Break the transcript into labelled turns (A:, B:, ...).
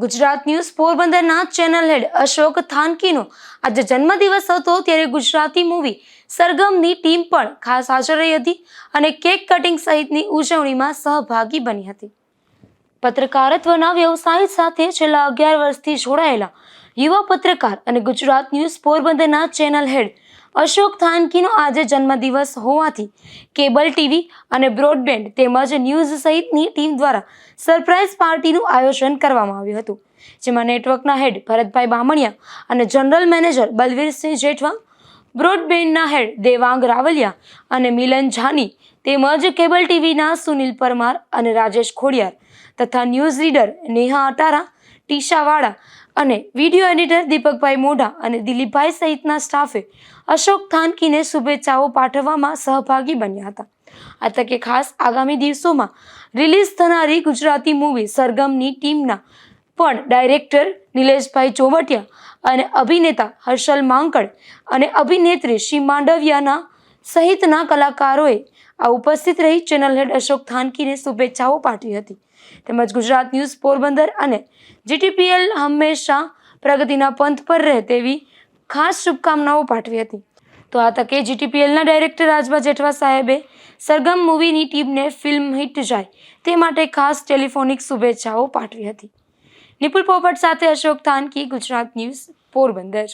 A: Gujarat news પોરબંદરના channel હેડ અશોક થાનકીનો આજે જન્મદિવસ હતો ત્યારે ગુજરાતી મૂવી સરગમની ટીમ પણ ખાસ હાજર રહી હતી અને કેક કટિંગ સહિતની ઉજવણીમાં સહભાગી બની હતી. પત્રકારત્વના વ્યવસાય સાથે છેલ્લા 11 વર્ષથી જોડાયેલા યુવા પત્રકાર અને ગુજરાત ન્યૂઝ પોરબંદરના ચેનલ હેડ અશોક થાનકીનો આજે જન્મદિવસ હોવાથી કેબલ ટીવી અને બ્રોડબેન્ડ તેમજ ન્યૂઝ સહિતની ટીમ દ્વારા સરપ્રાઇઝ પાર્ટીનું આયોજન કરવામાં આવ્યું હતું, જેમાં નેટવર્કના હેડ ભરતભાઈ બામણિયા અને જનરલ મેનેજર બલવીરસિંહ જેઠવા, બ્રોડબેન્ડના હેડ દેવાંગ રાવલિયા અને મિલન જાની તેમજ કેબલ ટીવીના સુનિલ પરમાર અને રાજેશ ખોડિયાર તથા ન્યૂઝ રીડર નેહા અટારા, ટીશા વાળા અને વિડીયો એડિટર દીપકભાઈ મોઢા અને દિલીપભાઈ સહિતના સ્ટાફે અશોક થાનકીને શુભેચ્છાઓ પાઠવવામાં સહભાગી બન્યા હતા. આ તકે ખાસ આગામી દિવસોમાં રિલીઝ થનારી ગુજરાતી મૂવી સરગમની ટીમના પણ ડાયરેક્ટર નિલેશભાઈ ચોવટિયા અને અભિનેતા હર્ષલ માંકડ અને અભિનેત્રી શ્રી માંડવિયાના સહિતના કલાકારોએ આ ઉપસ્થિત રહી ચેનલ હેડ અશોક થાનકીને શુભેચ્છાઓ પાઠવી હતી. તેમજ ગુજરાત ન્યૂઝ પોરબંદર અને જીટીપીએલ હંમેશા પ્રગતિના પંથ પર રહે તેવી ખાસ શુભકામનાઓ પાઠવી હતી. તો આ તકે જીટીપીએલના ડાયરેક્ટર રાજભા જેઠવા સાહેબે સરગમ મૂવીની ટીમને ફિલ્મ હિટ જાય તે માટે ખાસ ટેલિફોનિક શુભેચ્છાઓ પાઠવી હતી. નિપુલ પોપટ સાથે અશોક થાનકી, ગુજરાત ન્યૂઝ પોરબંદર.